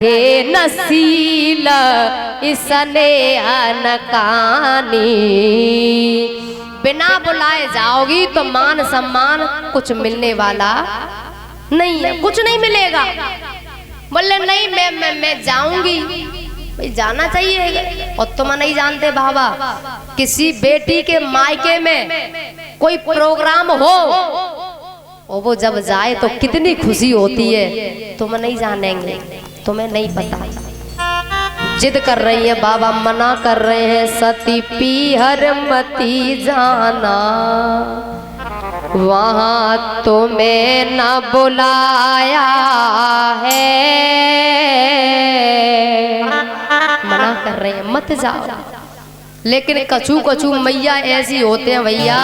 हे नसीला इसने अनकानी, बिना बुलाए जाओगी तो मान सम्मान कुछ मिलने वाला नहीं है, कुछ नहीं मिलेगा। बोले नहीं मैं जाऊंगी, भाई जाना चाहिए। और तुम नहीं जानते बाबा, किसी बेटी के मायके में कोई प्रोग्राम हो और वो जब जाए तो कितनी खुशी होती है, तुम नहीं जानेंगे, तुम्हें नहीं पता। जिद कर रही है बाबा, मना कर रहे हैं, सती पीहर मती जाना, वहां तुम्हें न बुलाया है। मना कर रहे हैं मत जाओ, लेकिन कछू कछू मैया ऐसी होते हैं भैया,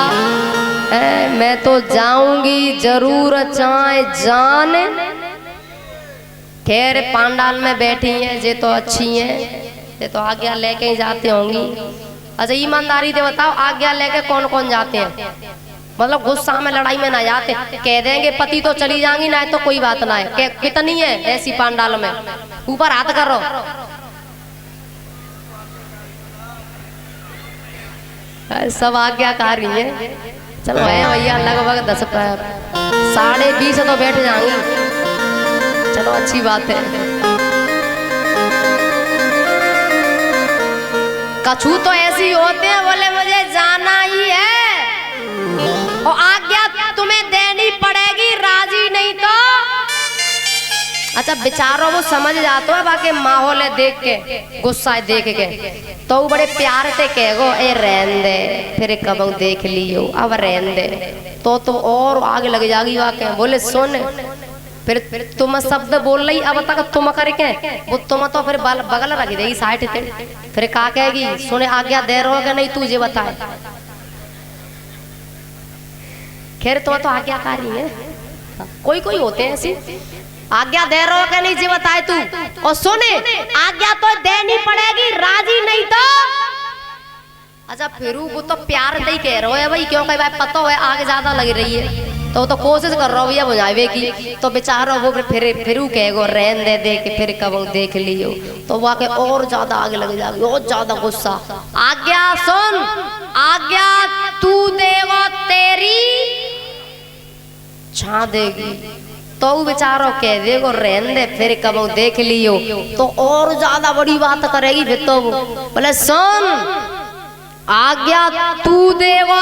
मैं तो जाऊंगी जरूर चाहे जान। खैर पांडाल में बैठी हैं, ये तो अच्छी हैं, ये तो आज्ञा लेके ही जाते होंगी। अच्छा ईमानदारी से बताओ, आज्ञा लेके कौन कौन जाते हैं? मतलब गुस्सा में लड़ाई में ना जाते, कह देंगे पति तो चली जाएंगी ना, तो कोई बात ना है। कितनी है ऐसी पांडाल में? ऊपर हाथ करो। सब आज्ञाकारी है। चलो है भैया, लगभग 10 साढ़े 20 तो बैठ जाएंगी। चलो अच्छी बात है। कछू तो ऐसी होते हैं, बोले मुझे जाना ही है और आज्ञा तुम्हें देनी पड़ेगी, राजी नहीं तो। अच्छा बेचारों वो समझ जाते है, बाकी माहौल है देख के, गुस्सा देख के, तो वो बड़े प्यार से कहेगो ए रहन दे, फिर कब देख लियो, अब रहन दे, तो और आगे लग जाएगी वाकई। बोले सुन, फिर तुम शब्द बोल रही, अब तक तुम करके वो तुम तो फिर बगल रख देगी साइड से, फिर का कहेगी सुने आज्ञा दे रहो कि नहीं तुझे बताए। खैर तुम तो आज्ञाकारी है, कोई कोई होते हैं ऐसी, आज्ञा दे रहो कि नहीं जी बताए तू, और सुने आज्ञा तो देनी पड़ेगी, राजी नहीं तो। अच्छा फिर वो तो प्यार से ही कह रहे हो भाई, क्योंकि भाई पता है आगे ज्यादा लग रही है, तो कोशिश कर रहा हूँ भैया बुझावे की, तो बेचारा वो फिर कहेगो रहन दे, देख फिर कब देख लियो, तो वाकई और ज्यादा आगे लग जाएगी, और ज्यादा गुस्सा। आज्ञा सुन, आज्ञा तू देवो तेरी छा देगी, तो बेचारो कह देगो रहन दे, फिर कब देख लियो, तो और ज्यादा बड़ी बात करेगी फिर तो। बोले सुन, आज्ञा तू देवो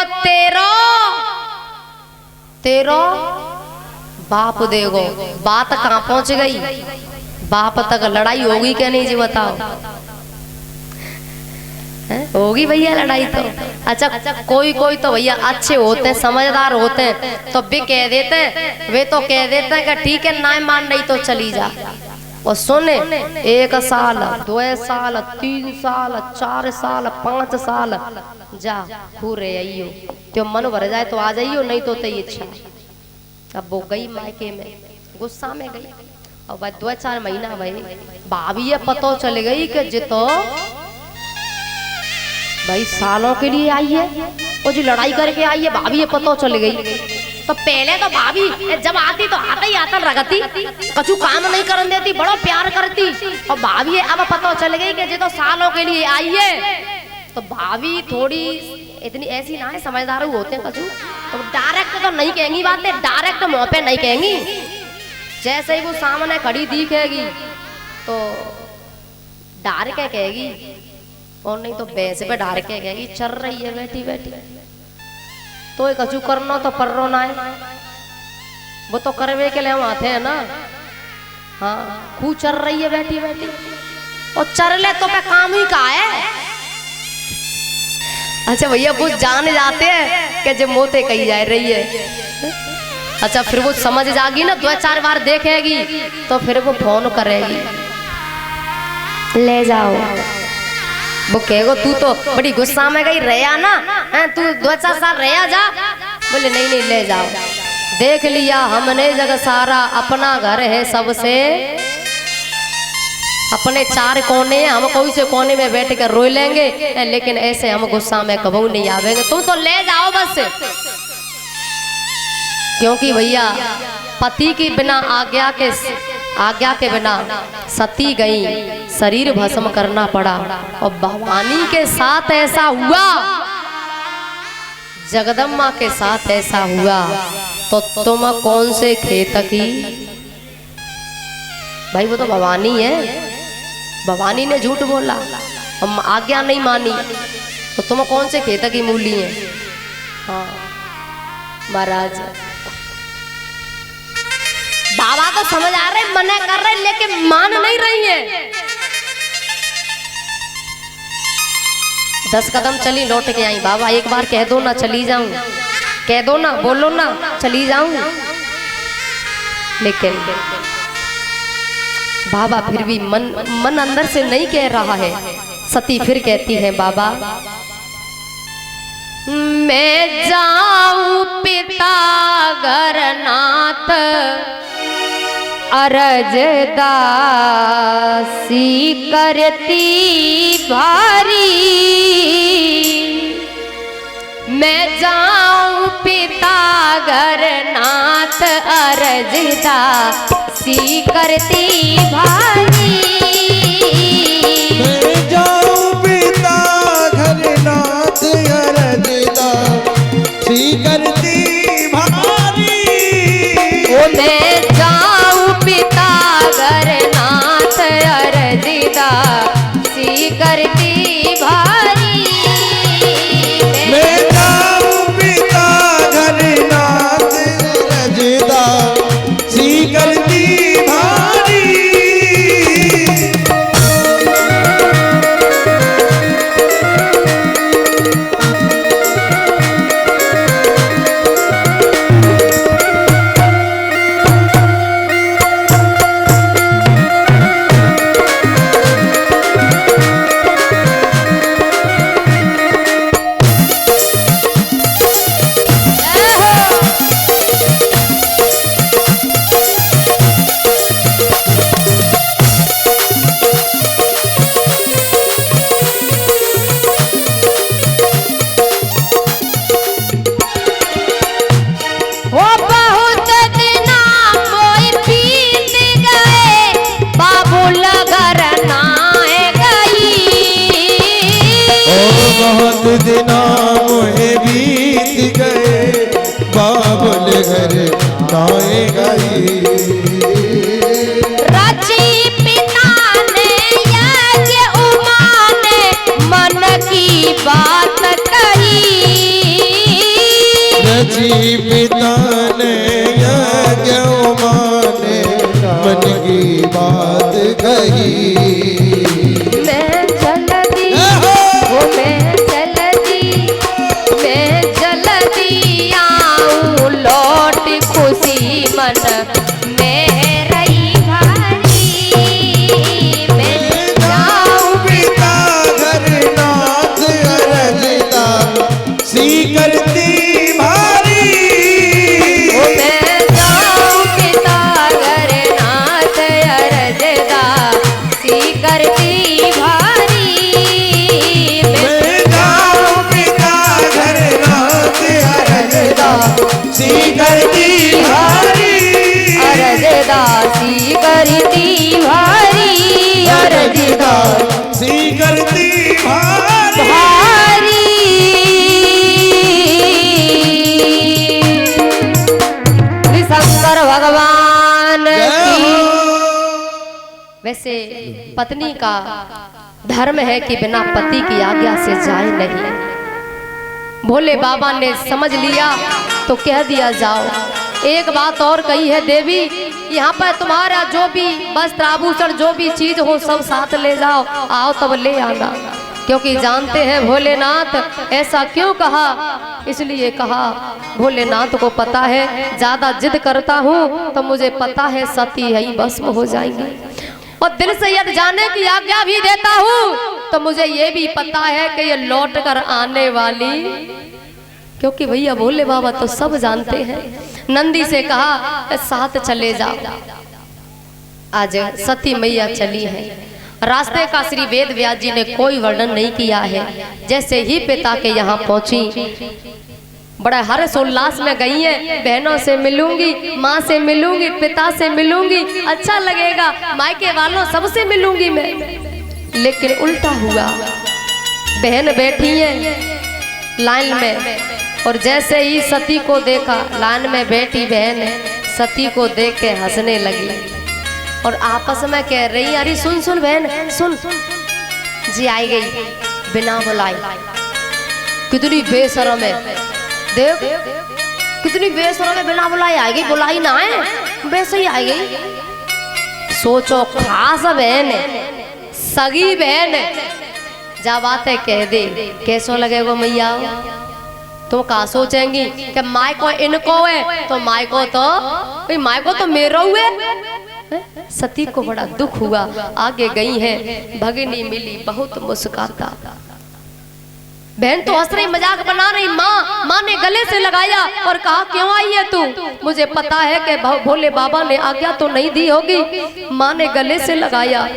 तेरो बाप देगो। बात कहाँ पहुंच गई, बाप तक लड़ाई होगी क्या नहीं जी बताओ? होगी भैया लड़ाई तो। अच्छा कोई कोई तो भैया अच्छे होते हैं, समझदार होते हैं, तो भी कह देते हैं, वे तो कह देते हैं कि ठीक है ना मान रही तो चली जा। और सुने 1 साल 2 साल 3 साल 4 साल 5 साल जा पूरे आइयो, तो मन भर जाए तो आ जाइयो, नहीं तो तेरी इच्छा। अब वो गई मायके में, गुस्सा में गई, और भाई 2-4 महीना भाई भाभी ये पतो चल गई कि जितो भाई सालों के लिए आई है, वो जो लड़ाई करके आई है भाभी ये पतो चल गई। तो पहले तो भाभी जब आती तो आता ही आता रगती, कछु काम नहीं करने देती, बड़ा प्यार करती, और भाभी अब पता चल गई कि जो सालों के लिए आई है, तो भाभी थोड़ी इतनी ऐसी ना है, समझदार होते हैं कछु, तो डायरेक्ट तो नहीं कहेंगी बातें, डायरेक्ट मुंह पे नहीं कहेंगी। जैसे ही वो सामने खड़ी दिखेगी तो डार के कहेगी, और नहीं तो वैसे पे डार के कहेगी चल रही है बैठी बैठी, तो एक कछु करना तो पर्रो ना है, वो तो करवे के लिए हम आते हैं ना। हाँ खूब चल रही है बैठी बैठी, और चल ले तो पे काम ही का है। अच्छा भैया वो जान जाते हैं कि जब मोते कही जा रही है। अच्छा फिर वो समझ जाएगी ना, 2-4 बार देखेगी तो फिर वो फोन करेगी, ले जाओ। वो कहेगो तू तो बड़ी गुस्सा में गई, रहा ना तू 2-4 साल रहा जा। बोले नहीं नहीं ले जाओ, देख लिया हमने जग सारा, अपना घर है सबसे, अपने 4 कोने हैं, हम कोई से कोने में बैठ कर रोई लेंगे, लेकिन ऐसे हम गुस्सा में कबू नहीं आवेंगे, तुम तो ले जाओ बस। क्योंकि भैया पति की बिना आज्ञा के आज्ञा के बिना सती गई, शरीर भस्म करना पड़ा। और भवानी के साथ ऐसा हुआ, जगदम्बा के साथ ऐसा हुआ, तो तुम कौन से खेत की? भाई वो तो भवानी है, भवानी ने झूठ बोला, हम आज्ञा नहीं मानी, तो तुम कौन से खेत की मूली है? हाँ महाराज, बाबा तो समझ आ रहे, मना कर रहे, लेकिन मान नहीं रही है। 10 कदम चली, लौट के आई। बाबा एक बार कह दो ना, चली जाऊं, कह दो ना, बोलो ना, चली जाऊं। लेकिन बाबा फिर भी मन अंदर से नहीं कह रहा है। सती फिर कहती है, बाबा मैं जाऊं पिता घरनाथ, अरजदासी करती भारी। मैं जाऊं पिता घरनाथ, अरजदासी करती भारी। मैं जाऊं पिता घरनाथ, अरजदासी करती भारी। ओ मैं जाऊं पिता घरनाथ, अरजदासी करती भारी। मैं जाऊं पिता घरनाथ, अरजदासी करती भारी। बहुत दिना मोहे बीत गए, बाबुल घर नाए गई। रची पिता ने यज्ञ, उमा ने मन की बात कही। रची पिता ने यज्ञ, उमा ने मन की बात कही। मन में रही भारी। मैं जाऊं पिता घरनाथ, अरजदासी करती भारी। मैं जाऊं पिता घरनाथ, अरजदासी करती भारी। मैं जाऊं पिता घरनाथ, अरजदासी करती भारी। अरजदासी करती भारी, अरजदासी करती भारी। शंकर भगवान की। वैसे पत्नी का धर्म है कि बिना पति की आज्ञा से जाए नहीं। भोले बाबा ने समझ लिया तो कह दिया, जाओ। एक बात और कही है, देवी यहाँ पर तुम्हारा जो भी वस्त्र आभूषण जो भी चीज हो सब साथ ले जाओ, आओ तब ले आना। क्योंकि जानते हैं भोलेनाथ ऐसा क्यों कहा, इसलिए कहा भोलेनाथ को पता है ज्यादा जिद करता हूँ तो मुझे पता है सती यही भस्म हो जाएंगी। और दिल से यदि जाने की आज्ञा भी देता हूँ तो मुझे ये भी पता है कि ये लौट कर आने वाली, क्योंकि भैया भोले बाबा तो सब जानते हैं। नंदी से कहा साथ चले जाओ। आज सती मैया चली है। रास्ते का श्री वेद व्यास जी ने कोई वर्णन नहीं किया है। जैसे ही पिता के यहाँ पहुंची बड़ा हर्ष उल्लास में गई है, बहनों से मिलूंगी, माँ से मिलूंगी, पिता से मिलूंगी, अच्छा लगेगा, मायके वालों सबसे मिलूंगी मैं। लेकिन उल्टा हुआ, बहन बैठी है लाइन में और जैसे ही सती को देखा, लाइन में बैठी बहन सती को देख के हंसने लगी और आपस में कह रही, अरे सुन सुन बहन सुन, जी आई गई बिना बुलाई, कितनी बेशरम है, देख कितनी बेशरम है, बिना बुलाई आ गई, बुलाई ना है वैसे ही आ गई। सोचो खास बहन सगी बहन जब बातें कह दे कैसो लगेगा मैया? तुम कहा सोचेंगी कि माय को इनको है तो माय को तो मेरा हुए। सती को बड़ा दुख हुआ, आगे गई है, भगिनी मिली बहुत मुस्कुराता, बहन तो हंस रही मजाक बना रही, माँ ने गले से लगाया और कहा क्यों आई है तू? मुझे पता है कि भोले बाबा ने आज्ञा तो नहीं दी होगी। माँ ने गले से लगाया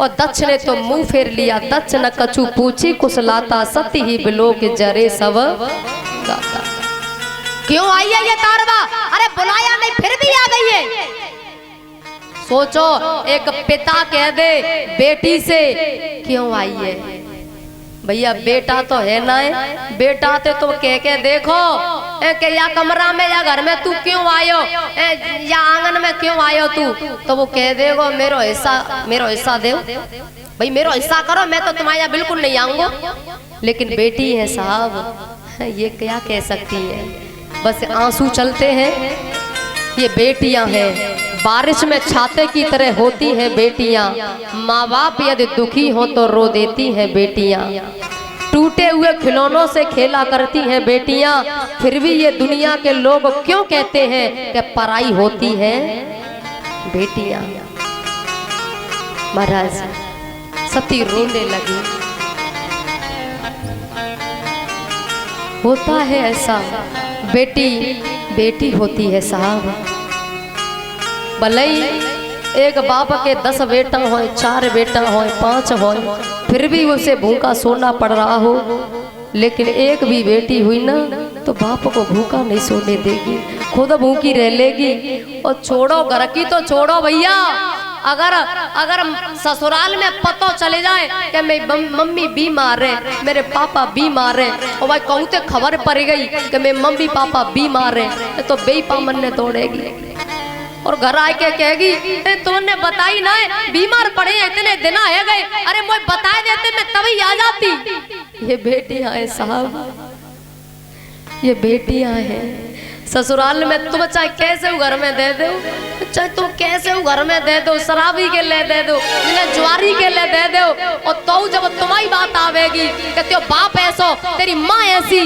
और दक्ष ने तो मुंह फेर लिया। दक्ष न कछु पूछी कुशलाता, सती ही बिलो के जरे सब गाता। क्यों आई है ये तारवा? अरे बुलाया नहीं फिर भी आ गई है। सोचो एक पिता कह दे बेटी से क्यों आई है? भैया बेटा तो है ना है, बेटा तो तुम कह के देखो कि या कमरा में या घर में तू क्यों आयो, या आंगन में क्यों आयो तू, तो वो कह देगो मेरो हिस्सा दे भाई, मेरो हिस्सा करो, मैं तो तुम्हारे यहाँ बिल्कुल नहीं आऊंगा। लेकिन बेटी है साहब, ये क्या कह सकती है, बस आंसू चलते हैं। ये बेटियां हैं, बारिश में छाते की तरह होती हैं बेटियां, माँ बाप यदि दुखी हो तो रो देती हैं बेटियां, टूटे हुए खिलौनों से खेला करती हैं बेटियां, फिर भी ये दुनिया के लोग क्यों कहते हैं कि पराई होती है बेटियां। महाराज सती रोने लगी। होता है ऐसा, बेटी बेटी होती है साहब, भले ही एक बाप के 10 बेटा हो, 4 बेटा हो, 5 हो, फिर भी उसे भूखा सोना पड़ रहा हो, लेकिन एक भी बेटी हुई ना तो बाप को भूखा नहीं सोने देगी, खुद भूखी रह लेगी। और छोड़ो घर की तो छोड़ो भैया, अगर ससुराल में पता चले जाए कि मेरी मम्मी बीमार है, मेरे पापा बीमार है, और भाई कहूँ तो खबर पड़ गई कि मेरे मम्मी पापा बीमार है, तो बेईपा मन ने तोड़ेगी और घर आके कहेगी तुमने बताई ना बीमार पड़े इतने दिन आए गए, अरे मुझे बता देते मैं तभी आ जाती। ये बेटियां हैं साहब, ये बेटियां हैं। ससुराल में तुम चाहे कैसे घर में दे दो, चाहे तुम कैसे घर में दे दो, शराबी के ले दे दो, जुआरी के ले दे दो, और तो जब तुम्हारी बात आवेगी कि तेरा बाप ऐसा तेरी माँ ऐसी,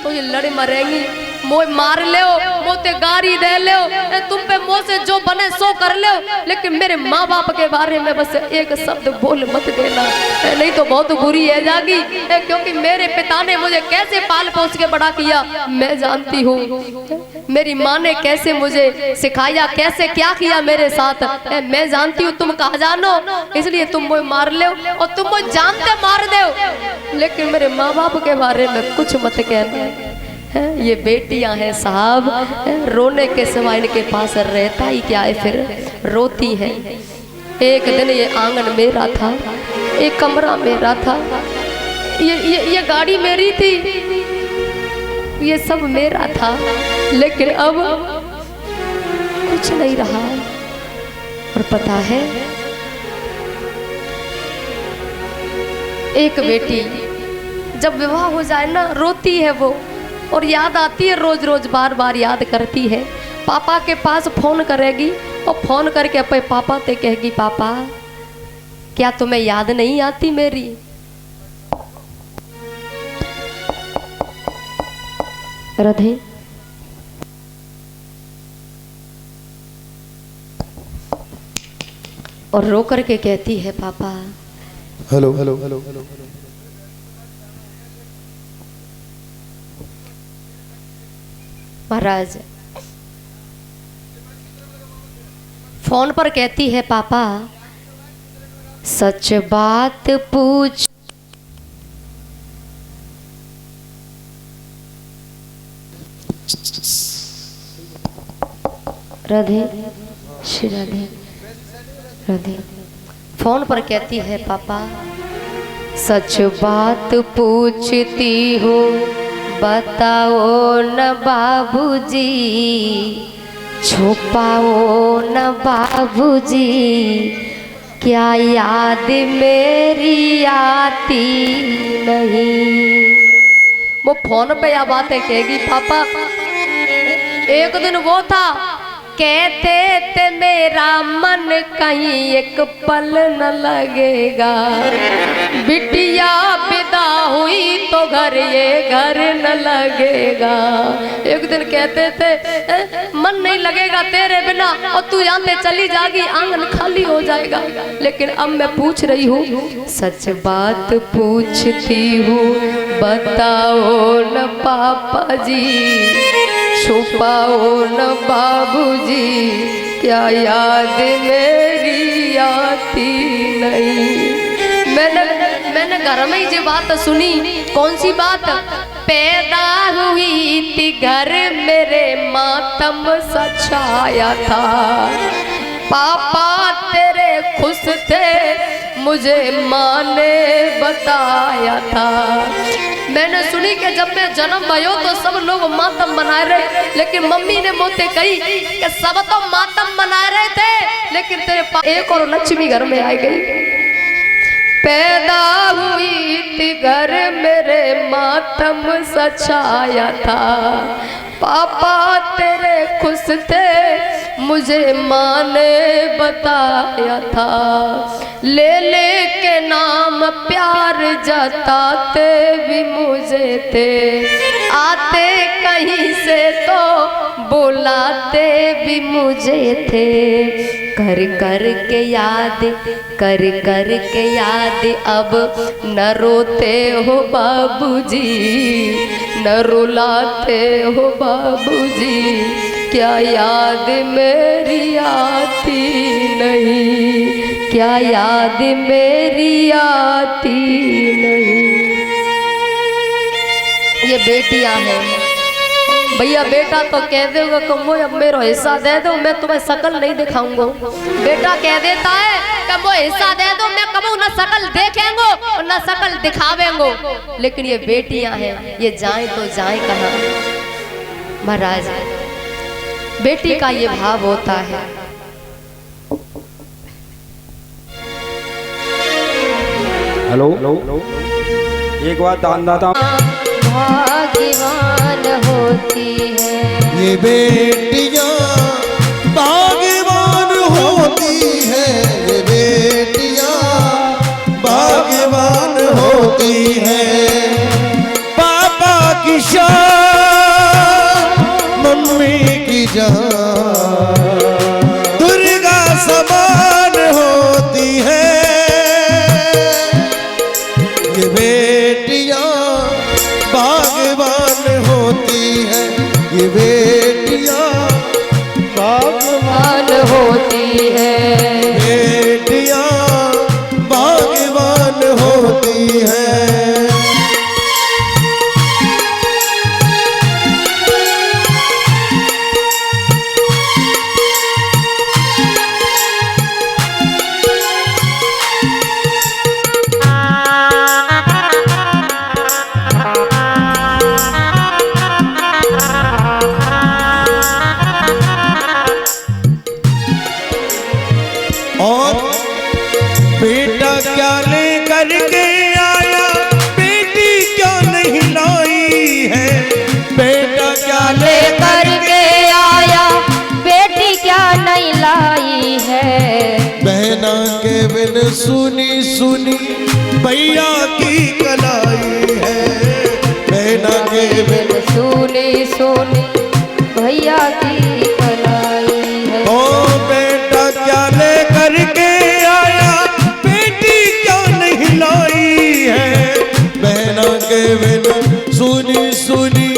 तो ये लड़े मरेंगी। मोह मार ले, मोते गारी दे ले, तुम पे मुँह से जो बने सो कर ले, लेकिन मेरे माँ बाप के बारे में बस एक शब्द बोल मत देना, नहीं तो बहुत बुरी है जागी। क्योंकि मेरे पिता ने मुझे कैसे पाल पोस के बड़ा किया मैं जानती हूँ, मेरी माँ ने कैसे मुझे सिखाया, कैसे क्या किया मेरे साथ मैं जानती हूँ। तुम कहा जानो, इसलिए तुम मुझे मार ले और तुम मुझे जानते मार दो, लेकिन मेरे माँ बाप के बारे में कुछ मत कहना। ये बेटियां हैं साहब, रोने के सिवाय इनके पास रहता ही क्या है, फिर रोती है। एक दिन ये आंगन मेरा था, एक कमरा मेरा था, ये गाड़ी मेरी थी, ये सब मेरा था, लेकिन अब कुछ नहीं रहा। और पता है एक बेटी जब विवाह हो जाए ना रोती है वो, और याद आती है, रोज रोज बार बार याद करती है। पापा के पास फोन करेगी और फोन करके अपने पापा से कहेगी पापा क्या तुम्हें याद नहीं आती मेरी? राधे और रो करके कहती है पापा हेलो हेलो हेलो हेलो महाराज फोन पर कहती है पापा सच बात पूछ, राधे श्री राधे राधे। फोन पर कहती है पापा सच बात पूछती हूँ बताओ न बाबूजी, छुपाओ न बाबूजी, क्या याद मेरी आती नहीं। वो फोन पे या बातें कहेगी पापा एक दिन वो था कहते थे मेरा मन कहीं एक पल न लगेगा, बिटिया विदा हुई तो घर ये घर न लगेगा। एक दिन कहते थे मन नहीं लगेगा तेरे बिना और तू यहाँ पे चली जाएगी आंगन खाली हो जाएगा, लेकिन अब मैं पूछ रही हूँ सच बात पूछती हूँ बताओ न पापा जी, छुपाओ न बाबूजी, क्या याद मेरी आती नहीं। मैंने घर में ही ये बात सुनी। कौन सी बात? पैदा हुई थी घर मेरे मातम सा छाया था, पापा तेरे खुश थे मुझे माँ ने बताया था। मैंने सुनी कि जब मैं जन्म भयो तो सब लोग मातम मनाए रहे, लेकिन मम्मी ने मुझसे कही कि सब तो मातम मना रहे थे लेकिन तेरे एक और लक्ष्मी घर में आ गई। पैदा हुई थी घर मेरे मातम सा छाया था, पापा तेरे खुश थे मुझे माँ ने बताया था। ले ले के नाम प्यार जताते भी मुझे थे, आते कहीं से तो बुलाते भी मुझे थे। कर कर के याद अब न रोते हो बाबूजी, न रुलाते हो बाबूजी, क्या याद मेरी आती नहीं, क्या याद मेरी आती नहीं। ये बेटियां हैं भैया, बेटा तो कह देगा कमो अब मेरा हिस्सा दे दो मैं तुम्हें शकल नहीं दिखाऊंगा। बेटा कह देता है कमो हिस्सा दे दो मैं कबू न शकल देखेंगे और न शकल दिखावेंगे, लेकिन ये बेटियां हैं ये जाएं तो जाएं कहाँ। महाराज बेटी का ये भाव होता है। हेलो एक बात दानदाता भाग्यवान होती है ये बेटियां, भाग्यवान होती है ये बेटियां, भाग्यवान होती है। पापा की शान मम्मी की जान दुर्गा समान होती है। ये बेटियां भाग्यवान होती है, ये बेटियां भाग्यवान होती है, बेटियां भाग्यवान होती है। और बेटा क्या लेकर के आया, बेटी क्या नहीं लाई है, बेटा क्या लेकर के आया बेटी क्या नहीं लाई है। बहना के बिन सुनी सुनी भैया की कलाई है, बहना के बिन सुनी सुनी भैया की कलाई है। ओ बेटा क्या लेकर के आया, बेटी क्या नहीं लाई है, बहना के बिन सुनी सुनी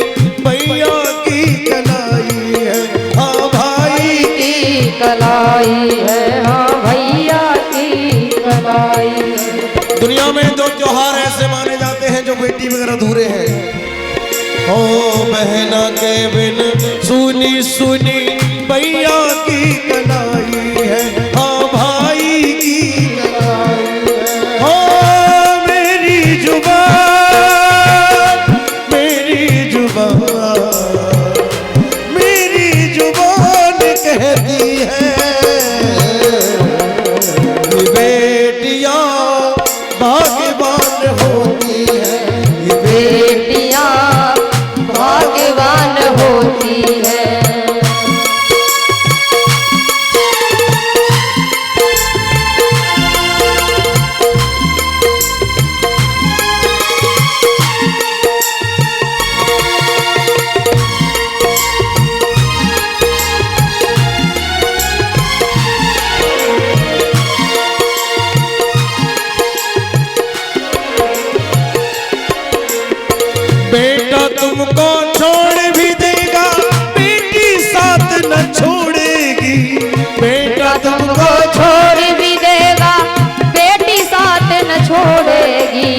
भैया की कलाई है। हाँ भाई की कलाई है, हाँ भैया की कलाई है। दुनिया में दो त्योहार ऐसे माने जाते हैं जो बेटी वगैरह अधूरे हैं। हो बहना के बिन सुनी सुनी भैया की कलाई है, हाँ भाई की कलाई है। हो मेरी जुबान कहती है ये बेटियां भाग्यवान होती है, ये बेटियां भाग्यवान होती है। बेटा तुमको छोड़ भी देगा, बेटी साथ न छोड़ेगी। बेटा तुमको छोड़ भी देगा, बेटी साथ न छोड़ेगी।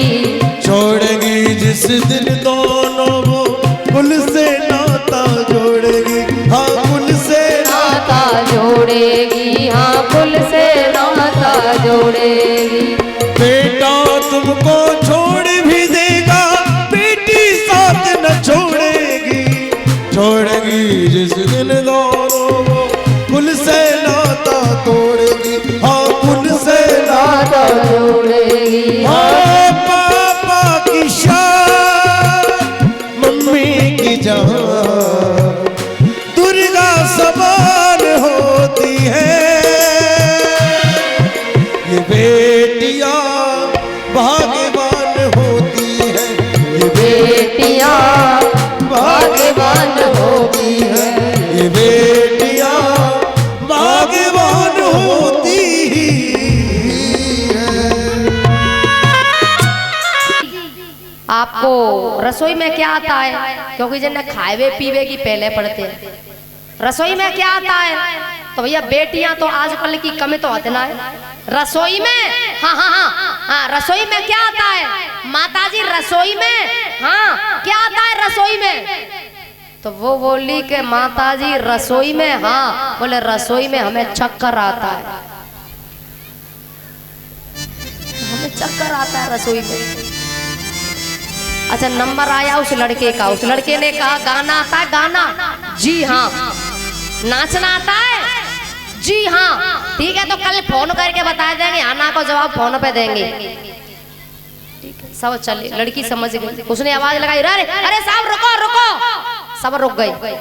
छोड़ेगी जिस दिन दोनों वो कुल से नाता जोड़ेगी, हाँ कुल से नाता जोड़ेगी, हाँ कुल से नाता जोड़ेगी। बेटा तुमको छोड़ भी देगा, बेटी साथ न छोड़ेगी। छोड़ेगी जिस दिन दोनों वो कुल से नाता तोड़ेगी, हाँ कुल से नाता जोड़ेगी। हाँ पापा की शान मम्मी की जान दुर्गा समान होती है। ये बेटियां भाग्यवान होती है, ये बेटियां भाग्यवान होती है। ये बेटियां भाग्यवान होती है। आपको रसोई में क्या आता है? क्योंकि जिन्हें खाए पीवे की पहले पड़ते हैं। रसोई में क्या आता है? तो भैया बेटियां तो आजकल की कमी तो हतना है। रसोई में हाँ हाँ हाँ हाँ, रसोई में क्या आता है माताजी? रसोई में हाँ क्या आता है रसोई में? तो वो बोली कि माताजी रसोई में, हाँ बोले रसोई में हमें चक्कर आता है, हमें चक्कर आता है रसोई में। अच्छा नंबर आया उस लड़के का, उस लड़के ने कहा गाना आता है? गाना जी हाँ। नाचना आता है? जी हाँ। ठीक है तो कल फोन करके बता देंगे, आना को जवाब फोन पे देंगे। ठीक है सब चले, लड़की समझ गई। उसने आवाज लगाई, अरे अरे साहब रुको रुको। सब रुक गए।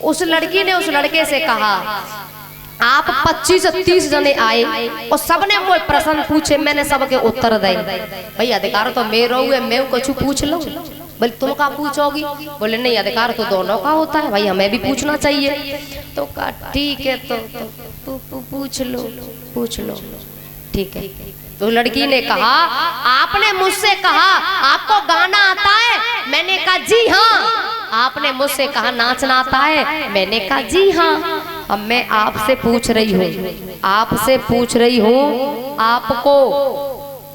उस लड़की ने उस लड़के से कहा आप 25 से 30 जने आए और सबने वो प्रश्न पूछे, मैंने सबके उत्तर दे। भाई अधिकार तो मेरा हुए, मैं कुछ पूछ लो। बोले तुम का पूछोगी? बोले नहीं अधिकार तो दोनों का होता है भाई, हमें भी पूछना चाहिए। तो कहा ठीक है तो पूछ लो पूछ लो। ठीक है तो लड़की ने कहा आपने मुझसे कहा आपको गाना आता है, मैंने कहा जी हाँ। आपने मुझसे कहा नाचना आता है, मैंने कहा जी हाँ। अब मैं आपसे पूछ रही हूँ, आपसे पूछ रही हूँ आपको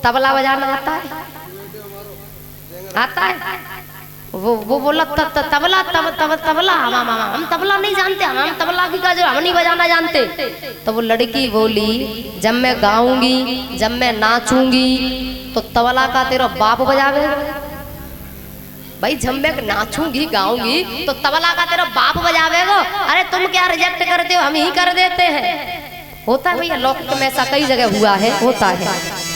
तबला बजाना आता है? आता है? वो बोला तबला तबला हम तबला नहीं जानते, हम तबला की का जो हम नहीं बजाना जानते। तो वो लड़की बोली जब मैं गाऊंगी, जब मैं नाचूंगी तो तबला का तेरा बाप बजावे। भाई जब मैं नाचूंगी गाऊंगी तो तबला का तेरा बाप बजावेगा। अरे तुम क्या रिजेक्ट करते हो, हम ही कर देते हैं। होता है भैया, लौकिक में ऐसा कई जगह हुआ है, होता है।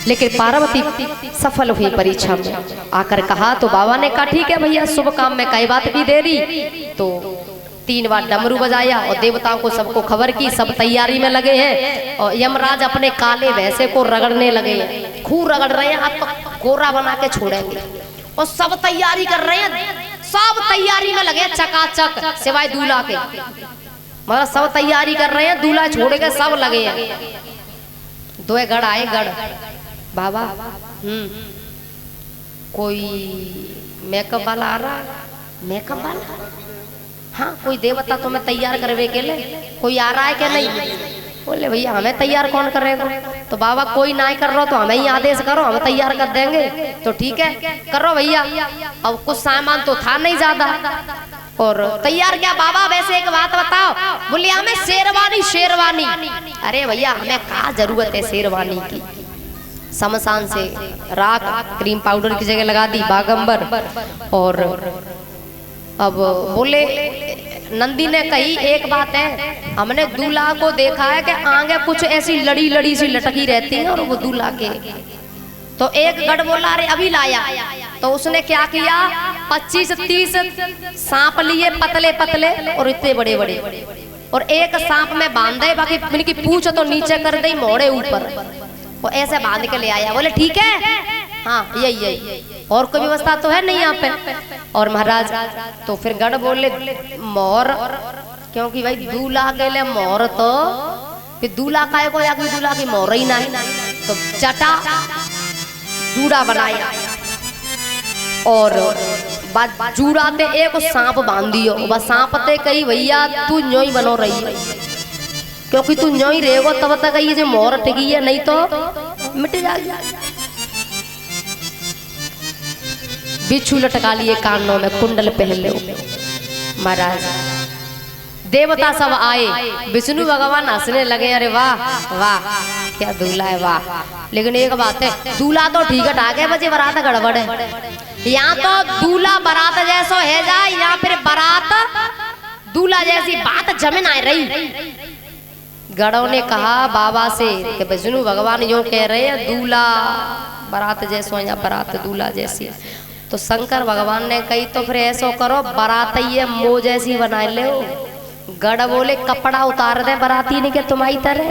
लेकिन पार्वती सफल हुई परीक्षा में आकर। कहा तो बाबा ने कहा ठीक है भैया शुभ काम में कई बात भी दे रही। तो 3 बार डमरू बजाया और देवताओं को सबको खबर की, सब तैयारी में लगे हैं। और यमराज अपने काले भैंसे को रगड़ने लगे हैं, खूब रगड़ रहे हैं, आप तो गोरा बना के छोड़ेंगे। और सब तैयारी कर रहे हैं, सब तैयारी में लगे चकाचक, सिवाय दूल्हा के। मगर सब तैयारी कर रहे हैं, दूल्हा छोड़ के सब लगे हैं। 2 गढ़ आए, गढ़ बाबा कोई मेकअप वाला आ रहा? मेकअप वाला? हाँ कोई देवता तुम्हें तैयार करवे के लिए कोई आ रहा है क्या? नहीं। बोले भैया हमें तैयार कौन करेगा? तो बाबा कोई ना कर रहा तो हमें ही आदेश करो, हम तैयार कर देंगे। तो ठीक है करो भैया। अब कुछ सामान तो था नहीं ज्यादा और तैयार क्या बाबा। वैसे एक बात बताओ, बोले हमें शेरवानी शेरवानी। अरे भैया हमें क्या जरूरत है शेरवानी की? शमशान से राख क्रीम पाउडर की जगह लगा दी बागंबर। और अब बोले नंदी ने कही एक बात है, हमने दूल्हा को देखा है कि आगे कुछ ऐसी लड़ी लड़ी सी लटकी रहती है और वो दूल्हा के। तो एक गढ़ बोला अरे अभी लाया। तो उसने क्या किया, 25-30 सांप लिए पतले पतले और इतने बड़े बड़े, और एक सांप में बांधे, बाकी इनकी पूंछ तो नीचे कर दी मोड़े ऊपर, वो ऐसे बांध के ले आया। बोले ठीक है हाँ यही और कोई व्यवस्था तो है नहीं यहाँ पे। और महाराज तो फिर गढ़ बोले मोर, क्योंकि भाई दूल्हा के लिए मोर तो फिर दूल्हा का को या कोई दूल्हा की मोर ही नहीं। तो जटा जूड़ा बनाया और जूड़ा ते एक सांप बांध दियो। बस सांप ते कही भैया तू न्यों ही बनो रही है, क्योंकि तू न्यों ही रहेगो तब तक ये जो मोर टिकी है, नहीं तो मिट जाएगी। बिच्छू लटका लिए कानों में, कुंडल पहन लो। महाराज देवता सब आए, विष्णु भगवान हंसने लगे, अरे वाह वाह क्या दूल्हा है वाह। लेकिन एक बात है, दूल्हा तो ठीक है ठाक है, बजे बारात गड़बड़ है। यहाँ तो दूल्हा बारात जैसो है जा, या फिर बारात दूल्हा जैसी बात जमीन आ रही। गढ़ों ने कहा बाबा से कि विष्णु भगवान यूं कह रहे हैं दूल्हा बारात जैसो या बारात दूल्हा जैसी। तो शंकर भगवान ने कही तो फिर ऐसो करो बारात ये मो जैसी बना ले। गढ़ बोले कपड़ा उतार दे बराती ने के तुम्हारी तरह।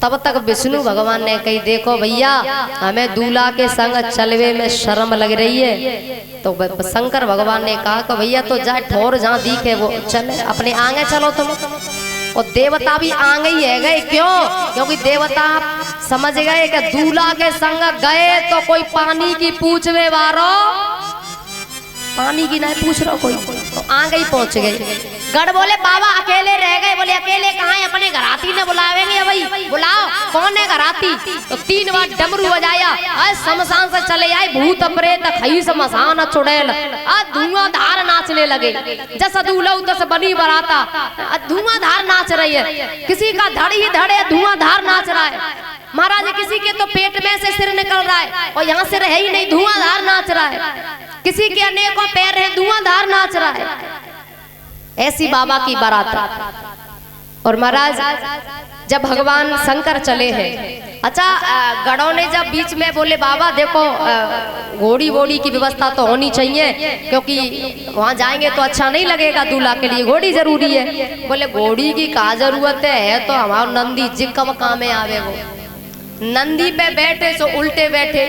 तब तक विष्णु भगवान ने कही देखो भैया हमें दूल्हा के संग चलवे में शर्म लग रही है। तो शंकर भगवान ने कहा कि भैया तो जाए ठोर जहाँ दिखे वो चले, अपने आगे चलो तुम। और देवता भी आगे ही है गए, क्यों? क्योंकि देवता समझ गए कि दूल्हा के संग गए तो कोई पानी की पूछ में वारो, पानी की नहीं पूछ रहा कोई, तो आगे ही पहुंच गए। गढ़ बोले बाबा अकेले रह गए। बोले अकेले कहाँ है, अपने घराती ने बुलावेंगे भाई, बुलाओ कौन है घराती। तो 3 बार डमरू बजाया, आज शमशान से चले आए भूत प्रेत खई शमशान चुड़ैल, आज धुआंधार नाचने लगे। जैसा दूल्हा उधर बनी बराता धुआंधार नाच रही है, किसी का धड़ ही धड़े धुआंधार नाच रहा है। महाराज किसी के तो पेट में से सिर निकल रहा है और यहाँ से रहे ही नहीं, धुआंधार नाच रहा है। किसी के अनेकों पैर है, धुआंधार नाच रहा है। ऐसी बाबा की बारात। और महाराज जब भगवान शंकर चले हैं, अच्छा गढ़ों ने जब बीच में बोले बाबा देखो घोड़ी वोड़ी की व्यवस्था तो होनी चाहिए, क्योंकि वहां जाएंगे तो अच्छा नहीं लगेगा, दूल्हा के लिए घोड़ी जरूरी है। बोले घोड़ी की क्या जरूरत है, तो हमारा नंदी जिक्कम काम में आवे। वो नंदी पे बैठे सो उल्टे बैठे।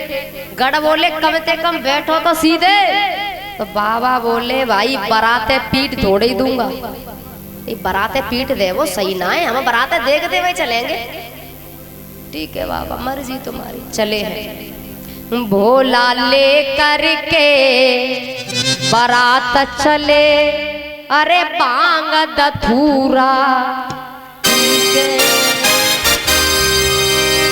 गढ़ बोले कम से कम बैठो तो सीधे। तो बाबा बोले भाई बराते पीठ थोड़े ही दूंगा, ये बराते पीठ दे वो सही ना है, हम बराते देखते हुए चलेंगे। ठीक है बाबा मर्जी तुम्हारी, चले हैं। भोला ले करके बारात चले, अरे बांग दथूरा।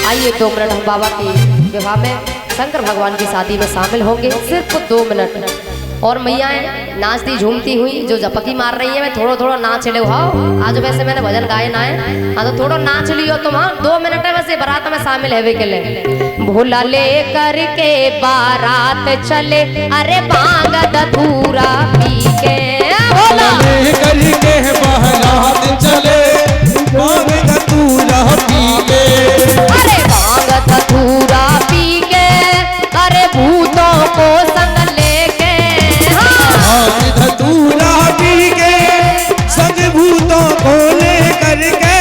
आइए 2 मिनट हम बाबा की विवाह में शंकर भगवान की शादी में शामिल होंगे, सिर्फ 2 मिनट। और मैयाएं नाचती झूमती हुई जो झपकी मार रही है, मैं थोड़ा थोड़ा नाच ले। हाँ आज वैसे मैंने भजन गाए ना है, हाँ तो थोड़ा नाच लियो तुम। हाँ 2 मिनट है वैसे बारात में शामिल है के लिए। भोला ले करके बारात चले, अरे बांग दथूरा पी के। भोला ले करके बारात चले, बांग दथूरा पी के। अरे बांग दथूरा पी के, अरे भूतों को संग लेके। बांग दथूरा पी के, संग भूतों को ले करके।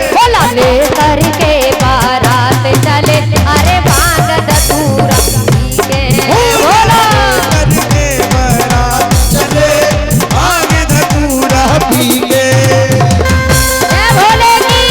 भोला ले करके बारात चले, अरे बांग दथूरा पी के। भोला करके बारात चले, बांग दथूरा पी के। भोले की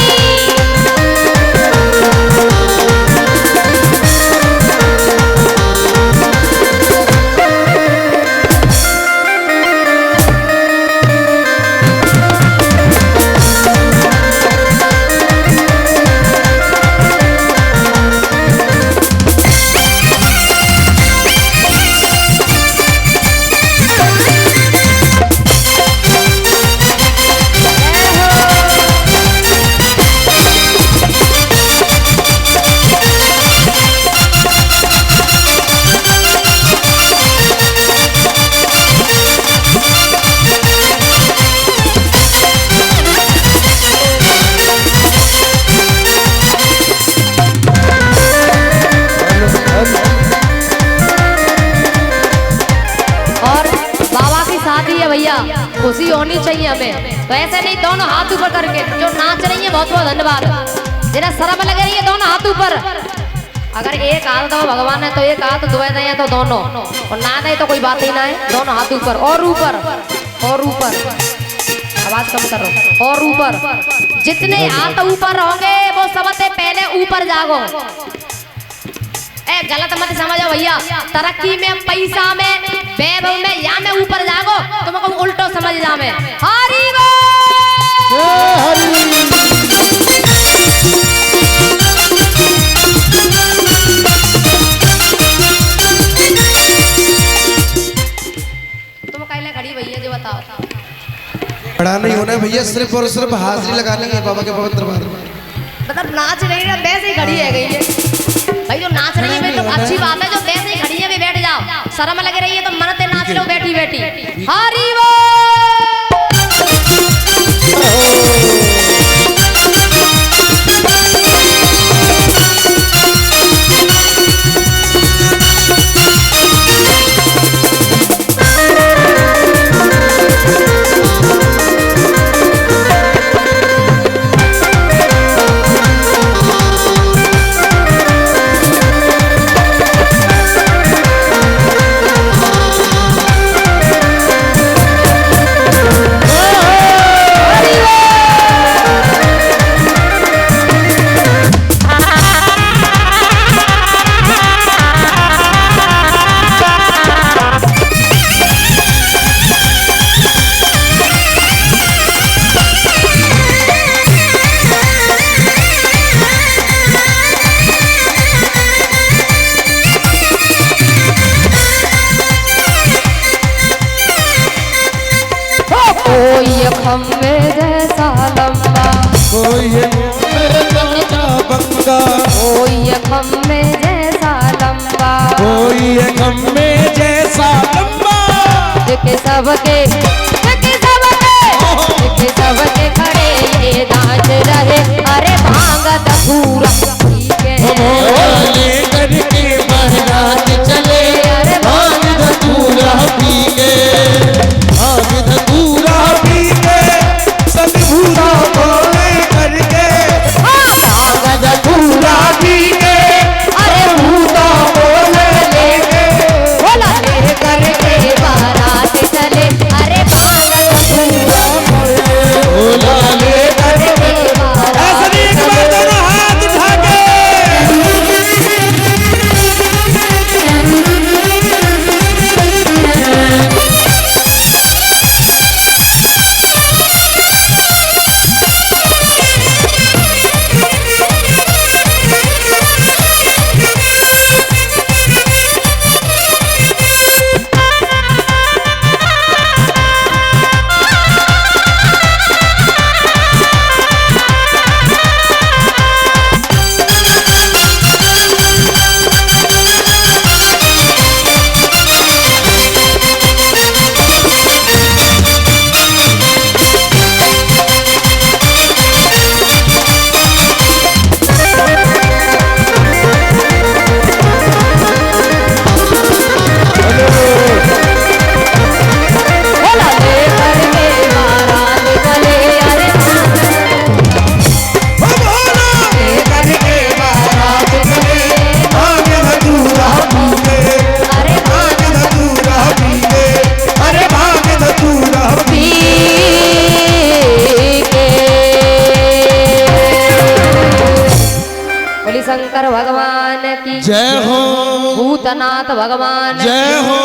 खुशी होनी चाहिए हमें। तो ऐसे नहीं, दोनों हाथ ऊपर करके जो नाच रही है बहुत बहुत धन्यवाद। जिन्हें शर्म लग रही है दोनों हाथ ऊपर। अगर एक हाथ दो भगवान है तो एक हाथ दुआ दे तो दोनों, और ना दे तो कोई बात ही ना है। दोनों हाथ ऊपर और ऊपर और ऊपर, आवाज कम करो, और ऊपर। जितने हाथ ऊपर होंगे वो सबसे पहले ऊपर जागो। ए गलत मत समझो भैया, तरक्की में, पैसा में, वैभव में, या में ऊपर जागो तुमको उल्टो समझ जावे। हरि तुम कहले खड़ी भैया जो बताओ। खड़ा नहीं होना है भैया, सिर्फ और सिर्फ हाजिरी लगानी है बाबा के पवित्र दरबार में। मतलब नाच रही है वैसे ही खड़ी है गई है भाई। जो नाच रही है तो अच्छी बात है, जो वैसे ही खड़ी है भी बैठ जाओ। शर्म लग रही है तो मनते नाच लो बैठी बैठी। हरि कोई खम्बे जैसा लंबा, कोई बंगा, कोई खम्बे जैसा लंबा, कोई खम्बे जैसा लंबा, देखे सबके खड़े ये नाच रहे। अरे भांगत पूरा ठीक है लेकर के महराज चले। अरे भांगत पूरा पी के, भांगत पूरा पी के, सतभूता बोले करके, भांगत पूरा पी के, अरे भूता बोले लेके, बोला ले करके बारात चले। अरे भांगत पूरा बोला ले करके। ऐसे एक बार दोनों हाथ उठा के शंकर भगवान की जय हो, भूतनाथ भगवान जय हो।